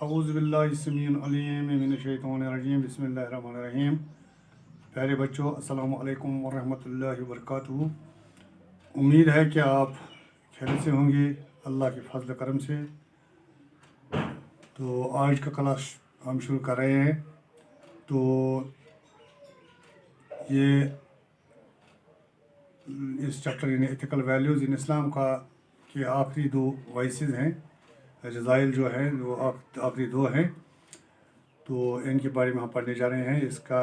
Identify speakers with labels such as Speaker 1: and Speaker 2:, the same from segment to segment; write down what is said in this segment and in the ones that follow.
Speaker 1: औज़ुबिल्लाहिस्समीउल अलीम मिनश्शैतानिर्रजीम बिस्मिल्लाहिर्रहमानिर्रहीम। प्यारे बच्चों, अस्सलामु अलैकुम वरहमतुल्लाहि वबरकातुहू। उम्मीद है कि आप खैरियत से होंगे अल्लाह के फजल करम से। तो आज का क्लास हम शुरू कर रहे हैं। तो ये इस चैप्टर यानी एथिकल वैल्यूज़ इन इस्लाम का के आखिरी दो वॉइसेस हैं, रज़ाइल जो है वो आखिरी दो हैं। तो इनके बारे में हम पढ़ने जा रहे हैं। इसका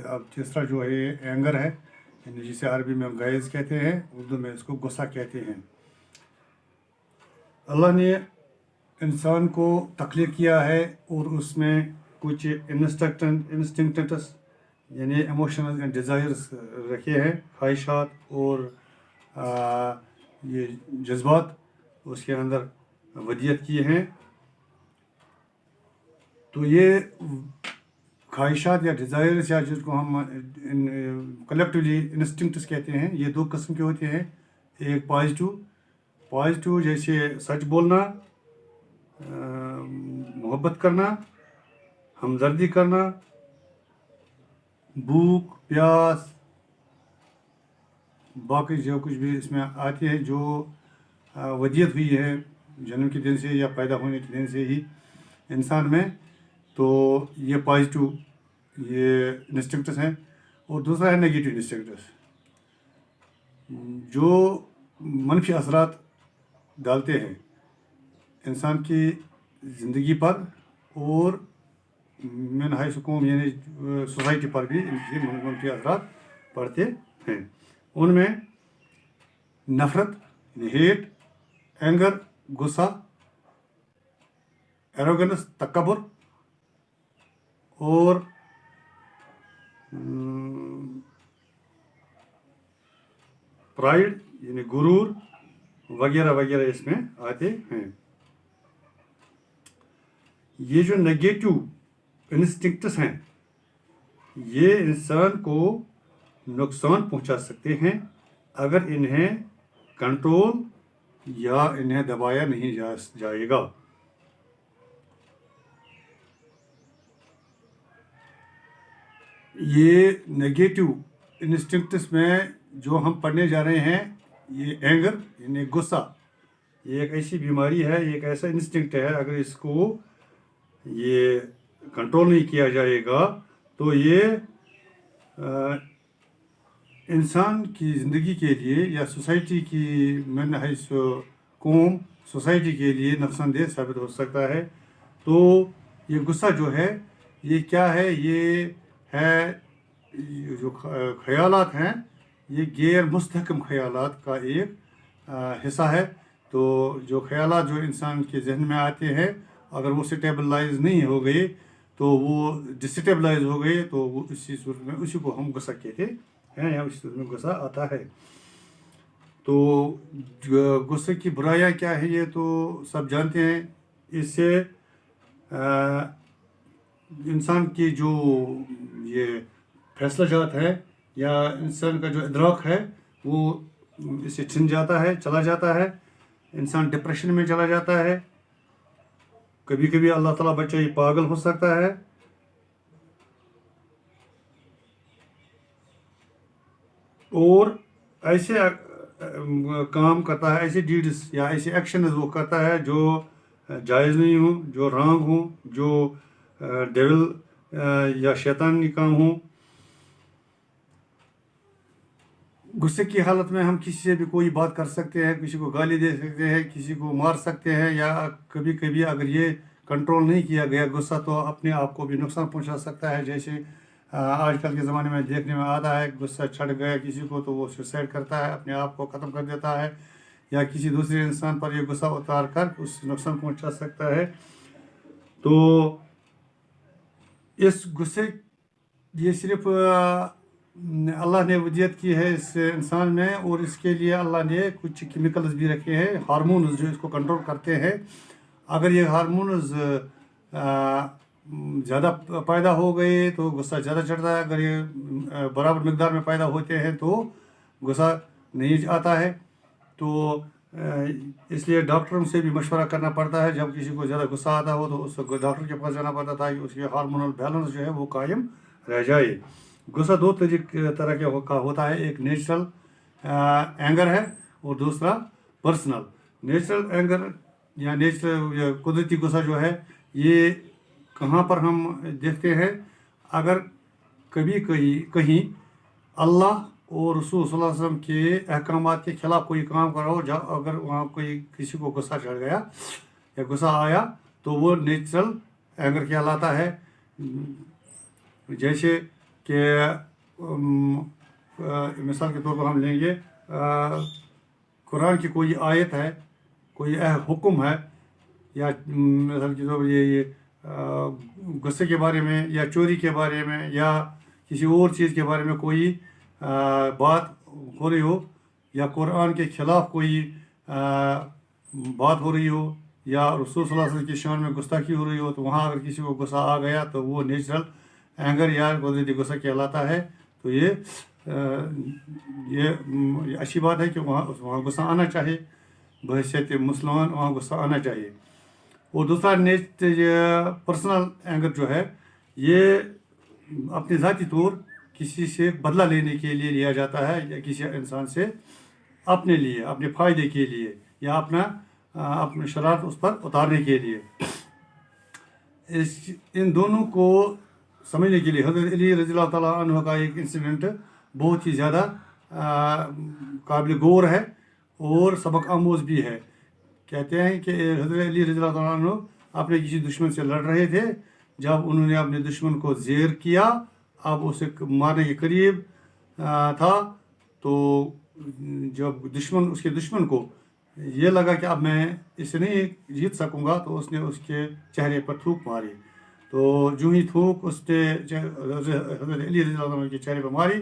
Speaker 1: अब तीसरा जो है एंगर है, यानी जिसे अरबी में हम गैज़ कहते हैं, उर्दू में इसको गुस्सा कहते हैं। अल्लाह ने इंसान को तख्लीक किया है और उसमें कुछ इंस्टिंक्ट्स यानी इमोशनल एंड डिज़ायर्स रखे हैं, ख्वाहिशात और ये जज्बात उसके अंदर वदियत किए हैं। तो ये ख्वाहिशात या डिज़ायर्स या जिसको हम कलेक्टिवली इंस्टिंक्ट्स कहते हैं, ये दो किस्म के होते हैं। एक पॉजिटिव जैसे सच बोलना, मोहब्बत करना, हमदर्दी करना, भूख प्यास, बाकी जो कुछ भी इसमें आती है, जो वदियत हुई है जन्म के दिन से या पैदा होने के दिन से ही इंसान में, तो ये पॉजिटिव ये इंस्टिंक्ट्स हैं। और दूसरा है नेगेटिव इंस्टिंक्ट्स, जो मनफी असरात डालते हैं इंसान की ज़िंदगी पर और मिन हाइस कौम यानी सोसाइटी पर भी इनके मनफी असरात पड़ते हैं। उनमें नफ़रत, हेट, एंगर, गुस्सा, एरोगेंस, तकब्बुर और प्राइड यानी गुरूर वगैरह वगैरह इसमें आते हैं। ये जो नेगेटिव इंस्टिंक्ट्स हैं, ये इंसान को नुकसान पहुंचा सकते हैं अगर इन्हें कंट्रोल या इन्हें दबाया नहीं जाएगा। ये नेगेटिव इंस्टिंक्ट्स में जो हम पढ़ने जा रहे हैं, ये एंगर यानी गुस्सा, ये एक ऐसी बीमारी है, एक ऐसा इंस्टिंक्ट है, अगर इसको ये कंट्रोल नहीं किया जाएगा तो ये इंसान की ज़िंदगी के लिए या सोसाइटी की मन हैस कौम सोसाइटी के लिए नुकसानदेह साबित हो सकता है। तो ये गुस्सा जो है ये क्या है, ये है जो ख्यालात हैं, ये गैर मुस्तहकम ख्यालात का एक हिस्सा है। तो जो ख्यालात जो इंसान के जहन में आते हैं, अगर वो स्टेबलाइज नहीं हो गए तो वो डिस्टेबलाइज हो गए, तो वो इसी सूरत में उसी को हम गुस्सा कहते हैं या उसी सूरत में गुस्सा आता है। तो गुस्से की बुराइयां क्या है ये तो सब जानते हैं। इससे इंसान की जो ये फैसला जात है या इंसान का जो इदराक है वो इससे छिन जाता है, चला जाता है। इंसान डिप्रेशन में चला जाता है, कभी कभी अल्लाह ताला बच्चा ये पागल हो सकता है। और ऐसे काम करता है, ऐसे डीड्स या ऐसे एक्शन वो करता है जो जायज़ नहीं हो, जो रॉन्ग हो, जो डेविल या शैतानी काम हो। गुस्से की हालत में हम किसी से भी कोई बात कर सकते हैं, किसी को गाली दे सकते हैं, किसी को मार सकते हैं, या कभी कभी अगर ये कंट्रोल नहीं किया गया गुस्सा तो अपने आप को भी नुकसान पहुंचा सकता है। जैसे आजकल के ज़माने में देखने में आता है, गुस्सा चढ़ गया किसी को तो वो सुसाइड करता है, अपने आप को ख़त्म कर देता है, या किसी दूसरे इंसान पर ये गुस्सा उतार कर उस नुकसान पहुंचा सकता है। तो इस गुस्से ये सिर्फ अल्लाह ने वदियत की है इस इंसान में, और इसके लिए अल्लाह ने कुछ केमिकल्स भी रखे हैं, हार्मोन्स जो इसको कंट्रोल करते हैं। अगर ये हार्मोन्स ज़्यादा पैदा हो गए तो गुस्सा ज़्यादा चढ़ता है, अगर ये बराबर मकदार में पैदा होते हैं तो गुस्सा नहीं आता है। तो इसलिए डॉक्टरों से भी मशवरा करना पड़ता है। जब किसी को ज़्यादा गुस्सा आता हो तो उस डॉक्टर के पास जाना पड़ता था कि उसके हार्मोनल बैलेंस जो है वो कायम रह जाए। गुस्सा दो तरह का होता है, एक नेचुरल एंगर है और दूसरा पर्सनल। नेचुरल एंगर या नेचुरल कुदरती गुस्सा जो है ये कहाँ पर हम देखते हैं, अगर कभी कहीं अल्लाह और रसूल सल्लल्लाहु अलैहि वसल्लम के अहकामात के खिलाफ कोई काम कर रहा हो, जब अगर वहाँ कोई किसी को गुस्सा चढ़ गया या गुस्सा आया तो वो नेचुरल एंगर कहलाता है। जैसे कि मिसाल के तौर पर हम लेंगे, कुरान की कोई आयत है, कोई हुक्म है, या मिसाल के तौर पर ये गुस्से के बारे में या चोरी के बारे में या किसी और चीज़ के बारे में कोई बात हो रही हो, या कुरान के ख़िलाफ़ कोई बात हो रही हो, या रसूल सल्लल्लाहु अलैहि वसल्लम की शान में गुस्ताखी हो रही हो, तो वहाँ अगर किसी को गुस्सा आ गया तो वो नेचुरल एंगर या कुदरती गुस्सा कहलाता है। तो ये अच्छी बात है कि वहाँ गुस्सा आना चाहिए, बहैसियत मुसलमान वहाँ गुस्सा आना चाहिए। और दूसरा पर्सनल एंगर जो है ये अपने ज़ाती तौर किसी से बदला लेने के लिए लिया जाता है, या किसी इंसान से अपने लिए, अपने फ़ायदे के लिए, या अपनी शरारत उस पर उतारने के लिए। इन दोनों को समझने के लिए हज़रत अली रज़ियल्लाहु ताला अन्हु का एक इंसिडेंट बहुत ही ज़्यादा काबिल गौर है और सबक आमोज़ भी है। कहते हैं कि हज़रत अली रज़ियल्लाहु ताला अन्हु अपने किसी दुश्मन से लड़ रहे थे। जब उन्होंने अपने दुश्मन को ज़ेर किया, अब उसे मारने के करीब था, तो जब उसके दुश्मन को ये लगा कि अब मैं इसे नहीं जीत सकूंगा, तो उसने उसके चेहरे पर थूक मारी। तो जो ही थूक उसने हज़रत अली रज़ियल्लाहु अन्हु के चेहरे पर मारी,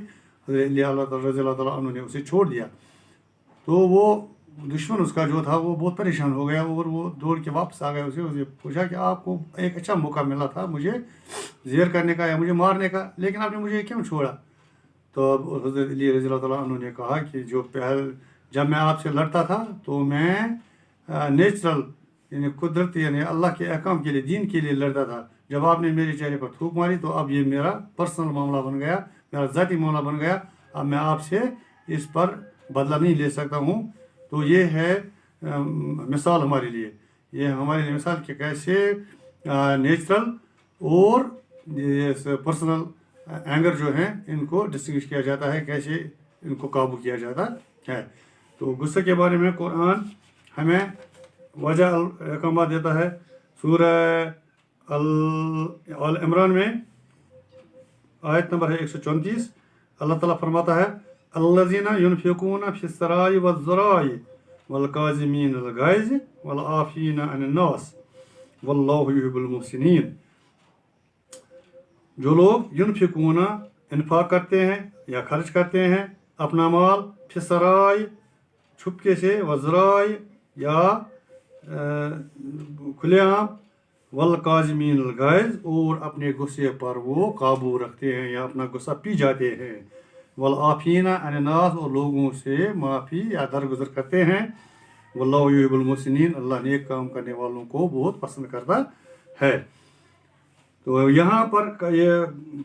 Speaker 1: हज़रत अली रज़ियल्लाहु ताला अन्हु ने उसे छोड़ दिया। तो वो दुश्मन उसका जो था वो बहुत परेशान हो गया और वो दौड़ के वापस आ गया। उसे पूछा कि आपको एक अच्छा मौका मिला था मुझे ज़ेर करने का या मुझे मारने का, लेकिन आपने मुझे क्यों छोड़ा? तो अब हज़रत अली रज़ियल्लाहु ताला अन्हु ने कहा कि जब मैं आपसे लड़ता था तो मैं नेचुरल यानी कुदरत यानी अल्लाह के अहकाम के लिए, दीन के लिए लड़ता था। जब आपने मेरे चेहरे पर थूक मारी तो अब ये मेरा पर्सनल मामला बन गया, मेरा ज़ाती मामला बन गया। अब मैं आपसे इस पर बदला नहीं ले सकता हूँ। तो ये है मिसाल हमारे लिए, ये हमारे लिए मिसाल कि कैसे नेचुरल और पर्सनल एंगर जो हैं इनको डिस्टिंग्विश किया जाता है, कैसे इनको काबू किया जाता है। तो गुस्से के बारे में कुरान हमें वजह अहकाम देता है। सूरह अल इमरान में आयत नंबर है 134, अल्लाह ताला फरमाता है, अल्लज़ीना युनफ़िक़ूना फ़िस्सराई वज़्ज़राई वल काज़िमीनल गैज़ वल आफ़ीना अनिन नास वल्लाहु युहिब्बुल मुहसिनीन। जो लोग युनफ़िक़ूना इन्फ़ाक़ करते हैं या खर्च करते हैं अपना माल, फ़िस्सराई छुपके से, वज़्ज़राई या खुलेआम, वल काज़िमीनल गैज़ और अपने गुस्से पर वो काबू रखते हैं या अपना गुस्सा पी जाते हैं, वल आफ़ीना अनिन नास और लोगों से माफ़ी या दरगुजर करते हैं, वल्लाहु युहिब्बुल मुहसिनीन अल्लाह नेक काम करने वालों को बहुत पसंद करता है। तो यहाँ पर ये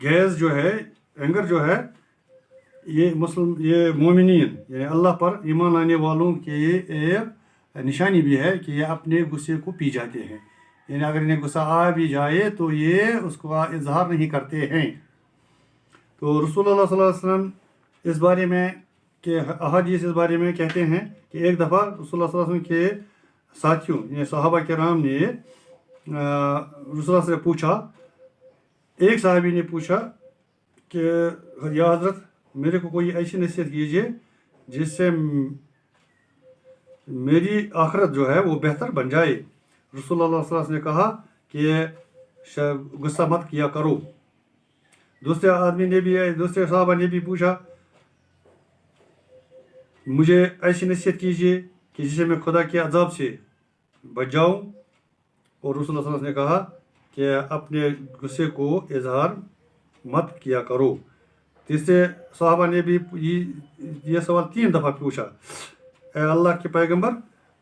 Speaker 1: गैज़ जो है, एंगर जो है, ये मोमिनीन यानी अल्लाह पर ईमान लाने वालों की एक निशानी भी है कि ये अपने गुस्से को पी जाते हैं। यानी अगर इन्हें गुस्सा आ भी जाए तो ये उसका इजहार नहीं करते हैं। तो रसूलुल्लाह सल्लल्लाहु अलैहि वसल्लम इस बारे में कि अहादीस इस बारे में कहते हैं कि एक दफ़ा रसूलुल्लाह सल्लल्लाहु अलैहि वसल्लम के साथियों यानी सहाबा किराम ने रसूलुल्लाह से पूछा, एक साहबी ने पूछा कि या हज़रत मेरे को कोई ऐसी नसीहत कीजिए जिससे मेरी आखिरत जो है वो बेहतर बन जाए। रसूलुल्लाह सल्लल्लाहु अलैहि वसल्लम ने कहा कि गुस्सा मत किया करो। दूसरे साहबा ने भी पूछा, मुझे ऐसी नसीहत कीजिए कि जिससे मैं खुदा के अज़ाब से बच जाऊँ। और रसूलुल्लाह सल्लल्लाहु अलैहि वसल्लम ने कहा कि अपने गुस्से को इजहार मत किया करो। तीसरे साहबा ने भी ये सवाल 3 दफ़ा पूछा, अल्लाह के पैगंबर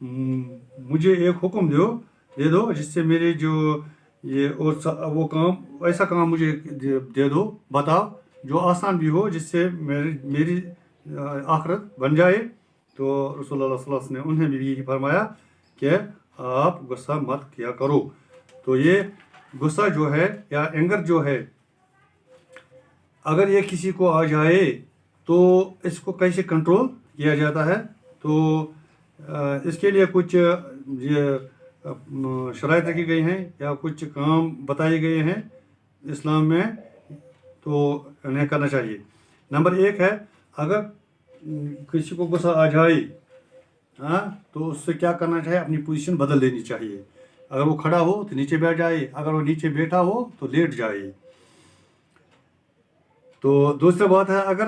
Speaker 1: मुझे एक हुक्म दे दो जिससे मेरे जो ये और वो काम, ऐसा काम मुझे दे दो, बताओ जो आसान भी हो, जिससे मेरी आखिरत बन जाए। तो रसूलुल्लाह सल्लल्लाहु अलैहि वसल्लम ने उन्हें भी यही फरमाया कि आप गुस्सा मत किया करो। तो ये गुस्सा जो है या एंगर जो है, अगर ये किसी को आ जाए तो इसको कैसे कंट्रोल किया जाता है। तो इसके लिए कुछ ये शराइत रखी गई हैं या कुछ काम बताए गए हैं इस्लाम में, तो उन्हें करना चाहिए। नंबर 1 है, अगर किसी को गुस्सा आ जाए, हाँ, तो उससे क्या करना चाहिए, अपनी पोजीशन बदल लेनी चाहिए। अगर वो खड़ा हो तो नीचे बैठ जाए, अगर वो नीचे बैठा हो तो लेट जाए। तो दूसरी बात है, अगर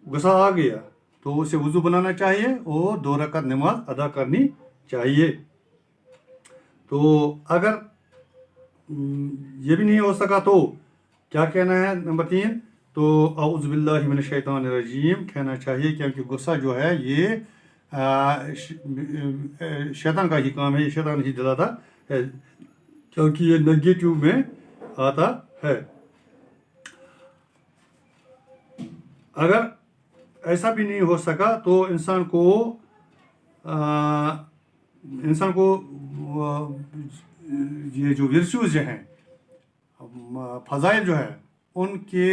Speaker 1: गुस्सा आ गया तो उसे वुज़ू बनाना चाहिए और 2 रकात नमाज अदा करनी चाहिए। तो अगर ये भी नहीं हो सका तो क्या कहना है, नंबर 3, तो औज़ु बिल्लाहि मिनश शैतानिर रजीम कहना चाहिए, क्योंकि गुस्सा जो है ये शैतान का ही काम है, ये शैतान ही दिलाता है, क्योंकि ये नेगेटिव में आता है। अगर ऐसा भी नहीं हो सका तो इंसान को ये जो वर्च्यूज हैं, फजाइल जो है, उनके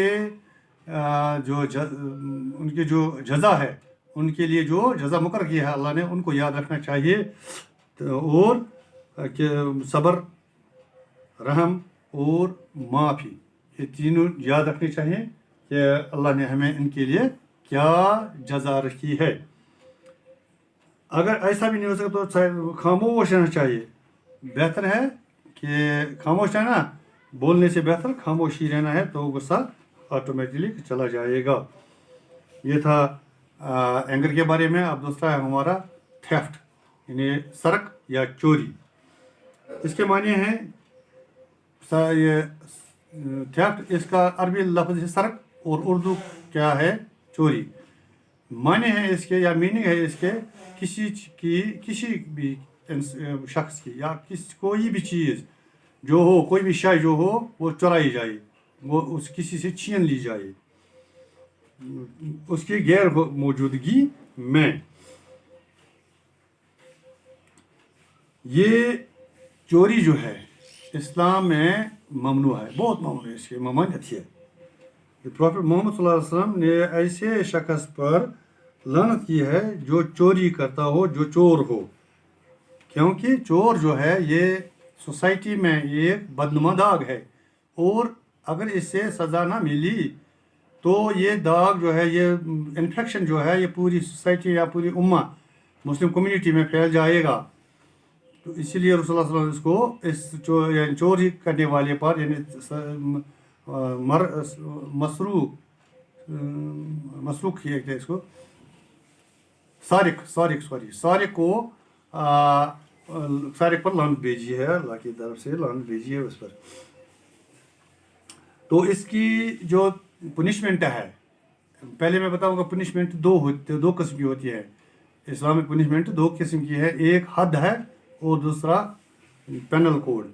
Speaker 1: उनके जो जज़ा है, उनके लिए जो जज़ा मुकर्रर किया है अल्लाह ने, उनको याद रखना चाहिए। और सब्र, रहम और माफ़ी, ये तीनों याद रखने चाहिए कि अल्लाह ने हमें इनके लिए क्या जज़ा रखी है। अगर ऐसा भी नहीं हो सकता तो खामोश रहना चाहिए। बेहतर है कि खामोश रहना, बोलने से बेहतर खामोश ही रहना है, तो गुस्सा ऑटोमेटिकली चला जाएगा। ये था एंगर के बारे में। अब दूसरा है हमारा थेफ्ट, यानी सरक या चोरी। इसके माने हैं ये थेफ्ट, इसका अरबी लफ्ज़ है सरक और उर्दू क्या है, चोरी। माने हैं इसके या मीनिंग है इसके, किसी भी शख्स की या कोई भी चीज़ जो हो, कोई भी शय जो हो, वो चुराई जाए, वो किसी से छीन ली जाए उसकी गैर मौजूदगी में। ये चोरी जो है इस्लाम में ममनू है, बहुत ममनू है, इसकी ममानियत है। प्रॉफेट मोहम्मद सल्लल्लाहु अलैहि वसल्लम ने ऐसे शख्स पर लानत की है जो चोरी करता हो, जो चोर हो, क्योंकि चोर जो है ये सोसाइटी में एक बदनुमा दाग है, और अगर इससे सज़ा ना मिली तो ये दाग जो है, ये इन्फेक्शन जो है, ये पूरी सोसाइटी या पूरी उम्मा मुस्लिम कम्युनिटी में फैल जाएगा। तो इसीलिए रसूलुल्लाह सल्लल्लाहु अलैहि वसल्लम इस चोरी करने वाले पर, यानी मसरूक किए थे इसको, सारिक को सारिक पर लानत भेजी है, अल्लाह की तरफ से लानत भेजी है उस पर। तो इसकी जो पनिशमेंट है, पहले मैं बताऊंगा, पनिशमेंट दो किस्म की होती है। इस्लाम में पनिशमेंट 2 किस्म की है, एक हद है और दूसरा पेनल कोड।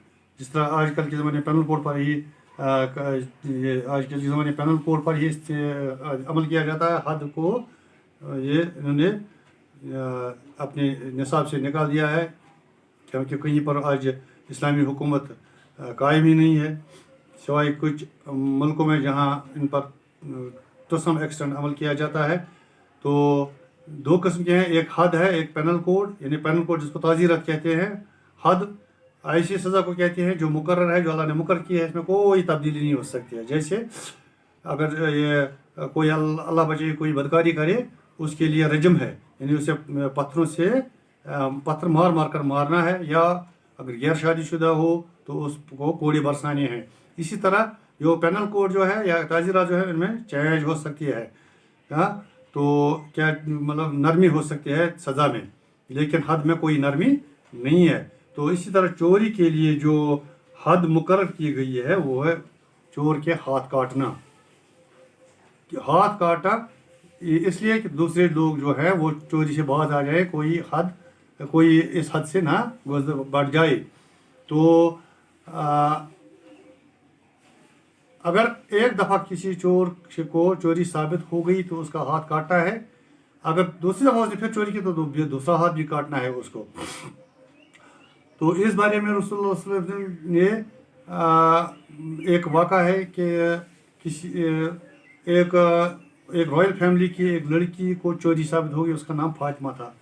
Speaker 1: जिस तरह आजकल के ज़माने पेनल कोड पर ही आजकल के ज़माने पेनल कोड पर ही अमल किया जाता है। हद को ये इन्होंने अपने निसाब से निकाल दिया है, क्योंकि कहीं पर आज इस्लामी हुकूमत कायम ही नहीं है, सिवाय कुछ मुल्कों में जहाँ इन पर टू सम एक्सटेंट अमल किया जाता है। तो 2 किस्म के हैं, एक हद है, एक पेनल कोड, यानी पेनल कोड जिसको ताज़ीरत कहते हैं। हद ऐसी सज़ा को कहती है जो मुकर्रर है, जो अल्लाह ने मुकर्रर की है, इसमें कोई तब्दीली नहीं हो सकती है। जैसे अगर ये कोई अल्लाह बचे कोई बदकारी करे, उसके लिए रजम है, यानी उसे पत्थरों से पत्थर मार कर मारना है, या अगर गैर शादीशुदा हो तो उसको कोड़े बरसाने हैं। इसी तरह जो पेनल कोड जो है या ताज़ीरा जो है, इनमें चेंज हो सकती है, हाँ, तो क्या मतलब नरमी हो सकती है सज़ा में, लेकिन हद में कोई नरमी नहीं है। तो इसी तरह चोरी के लिए जो हद मुकर्रर की गई है वो है चोर के हाथ काटना। हाथ काटा इसलिए कि दूसरे लोग जो है वो चोरी से बाज आ जाए, कोई हद कोई इस हद से ना बढ़ जाए। तो अगर एक दफ़ा किसी चोर को चोरी साबित हो गई तो उसका हाथ काटना है। अगर दूसरी दफ़ा उसने फिर चोरी की तो दूसरा हाथ भी काटना है उसको। तो इस बारे में रसूलुल्लाह सल्लल्लाहु अलैहि वसल्लम ने एक वाक़ा है कि किसी एक एक रॉयल फैमिली की एक लड़की को चोरी साबित हो गई, उसका नाम फातिमा था।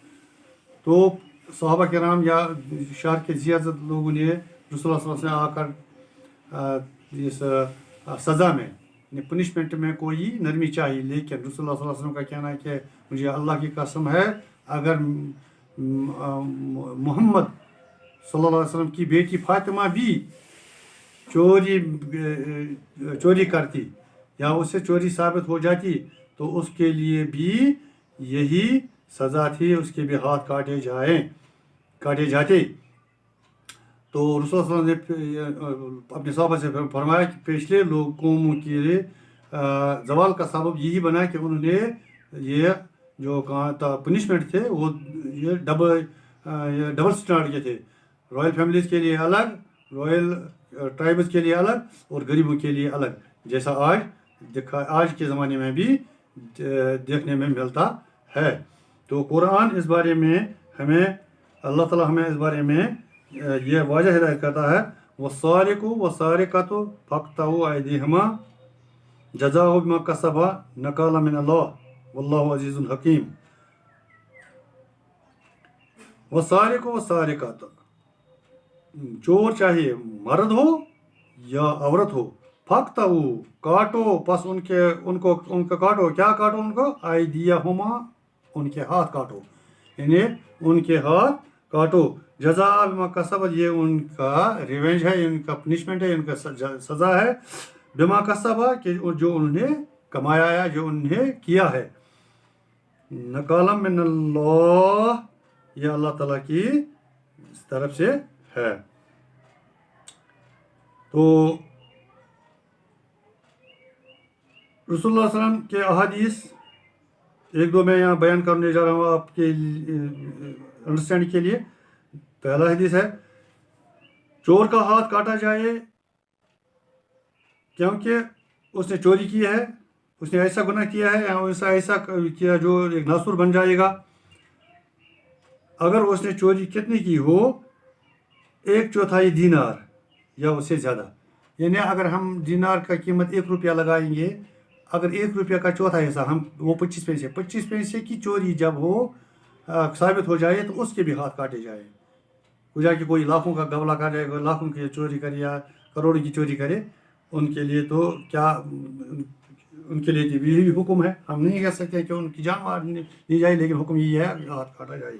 Speaker 1: तो सहाबा किराम या शहर के ज़्यादा लोगों ने रसूलुल्लाह सल्लल्लाहु अलैहि वसल्लम से आकर इस सज़ा में पनिशमेंट में कोई नरमी चाहिए, लेकिन रसूलुल्लाह सल्लल्लाहु अलैहि वसल्लम का कहना है कि मुझे अल्लाह की कसम है, अगर मोहम्मद सल्लल्लाहु अलैहि वसल्लम की बेटी फातिमा भी चोरी करती या उससे चोरी साबित हो जाती तो उसके लिए भी यही सज़ा थी, उसके भी हाथ काटे जाते। तो रसूल सल्लल्लाहु अलैहि वसल्लम ने अपने सहाबा से फरमाया कि पिछले कौमों के ज़वाल का सबब यही बना कि उन्होंने ये जो कहा था पनिशमेंट थे वो ये डबल स्टैंडर्ड के थे। रॉयल फैमिलीज़ के लिए अलग, रॉयल ट्राइब्स के लिए अलग और गरीबों के लिए अलग, जैसा आज के ज़माने में भी देखने में मिलता है। तो कुरान इस बारे में हमें, अल्लाह ताला हमें इस बारे में यह वाज़ह हिदायत करता है, वस्सारिकु वस्सारिकतु फक़्तउ अयदीहिमा जज़ाउ बिमा कसबा नकाला मिनल्लाह वल्लाहु अज़ीज़ुल हकीम। वस्सारिकु वस्सारिकतु, चोर चाहे मर्द हो या औरत हो, फक़्तउ काटो, बस उनका काटो, क्या काटो उनको, अयदीहिमा, उनके हाथ काटो, यानी उनके हाथ काटो, जज़ा बिमा कसब, ये उनका रिवेंज है, उनका पनिशमेंट है, उनका सज़ा है, बिमा कसबा कि जो उन्होंने कमाया है, जो उन्हें किया है, नकालम मिनल्लाह, यह अल्लाह ताला की तरफ से है। तो रसूलुल्लाह सल्लल्लाहु अलैहि वसल्लम के अहादीस एक दो मैं यहाँ बयान करने जा रहा हूँ आपके अंडरस्टैंडिंग के लिए। पहला हदीस है, चोर का हाथ काटा जाए क्योंकि उसने चोरी की है, उसने ऐसा गुनाह किया है या ऐसा किया जो एक नासूर बन जाएगा। अगर उसने चोरी कितनी की हो, 1/4 दीनार या उससे ज़्यादा, यानी अगर हम दीनार का कीमत 1 रुपया लगाएंगे, अगर 1 रुपया का चौथा हिस्सा हम वो 25 पैसे की चोरी जब हो साबित हो जाए तो उसके भी हाथ काटे जाए। कि कोई लाखों का गवला करे, लाखों की चोरी करे या करोड़ों की चोरी करे, उनके लिए तो क्या, उनके लिए तो भी हुक्म है, हम नहीं कह सकते कि उनकी जान मार ली जाए, लेकिन हुक्म यही है कि हाथ काटा जाए।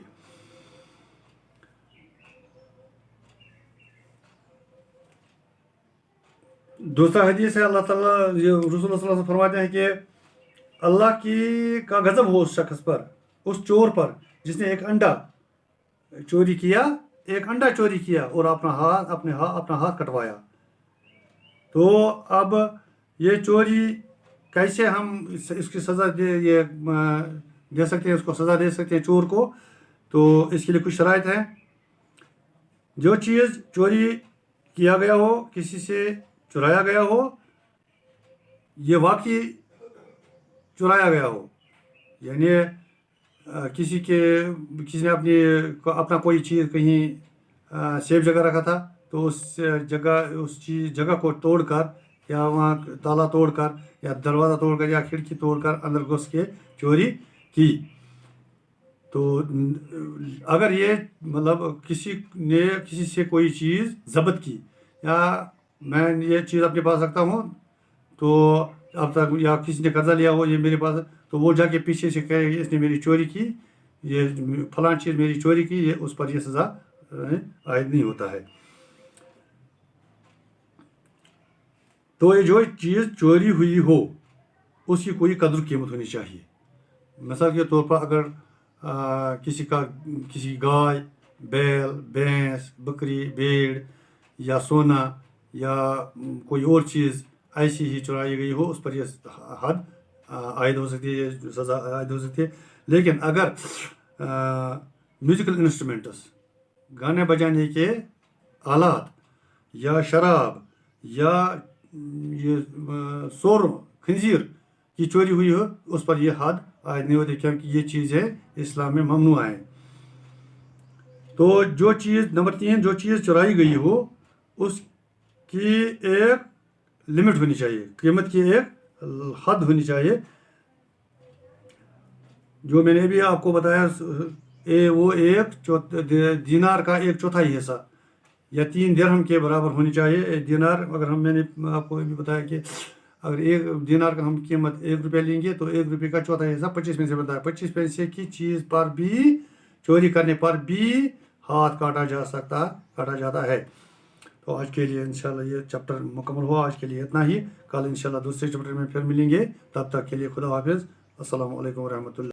Speaker 1: दूसरा हदीस है, अल्लाह ताला रसूलुल्लाह सल्लल्लाहु अलैहि वसल्लम फरमाते हैं कि अल्लाह का गज़ब हो उस शख्स पर, उस चोर पर जिसने एक अंडा चोरी किया और अपना हाथ कटवाया। तो अब ये चोरी कैसे हम इसकी सज़ा दे सकते हैं, उसको सज़ा दे सकते हैं चोर को। तो इसके लिए कुछ शराइत है। जो चीज़ चोरी किया गया हो, किसी से चुराया गया हो, ये वाकई चुराया गया हो, यानी किसी ने अपना कोई चीज़ कहीं सेफ जगह रखा था तो उस जगह को तोड़कर या वहाँ ताला तोड़कर या दरवाज़ा तोड़कर या खिड़की तोड़कर अंदर घुस के चोरी की। तो अगर ये मतलब किसी से कोई चीज़ ज़ब्त की, या मैं ये चीज़ अपने पास रखता हूँ तो अब तक, या किसी ने कर्जा लिया हो ये मेरे पास, तो वो जाके पीछे से कहे इसने मेरी चोरी की, ये फलां चीज़ मेरी चोरी की, ये उस पर ये सज़ा आयद नहीं होता है। तो ये जो चीज़ चोरी हुई हो उसकी कोई कदर कीमत होनी चाहिए। मिसाल के तौर पर अगर किसी गाय, बैल, भैंस, बकरी, भेड़ या सोना या कोई और चीज़ ऐसी ही चुराई गई हो, उस पर यह हद आयद हो सकती है, सज़ा आयद हो सकती है। लेकिन अगर म्यूज़िकल इंस्ट्रूमेंट्स, गाने बजाने के आलात या शराब या ये सोर खंजीर की चोरी हुई हो, उस पर यह हद आज नहीं होती, क्योंकि ये चीज़ें इस्लाम में ममनुआ है। तो जो चीज़ नंबर 3, जो चीज़ चुराई गई हो उसकी एक लिमिट होनी चाहिए, कीमत की एक हद होनी चाहिए। जो मैंने भी आपको बताया, वो दीनार का 1/4 हिस्सा या 3 दिरहम के बराबर होनी चाहिए। एक दीनार, अगर मैंने आपको भी बताया कि अगर 1 दीनार का हम कीमत 1 रुपया लेंगे तो 1 रुपये का चौथा हिस्सा 25 पैसे बनता है। 25 पैसे की चीज़ पर भी, चोरी करने पर भी हाथ काटा जाता है। तो आज के लिए इंशाल्लाह ये चैप्टर मुकम्मल हुआ। आज के लिए इतना ही। कल इंशाल्लाह दूसरे चैप्टर में फिर मिलेंगे। तब तक के लिए खुदा हाफिज़। अस्सलामु अलैकुम रहमतुल्लाह।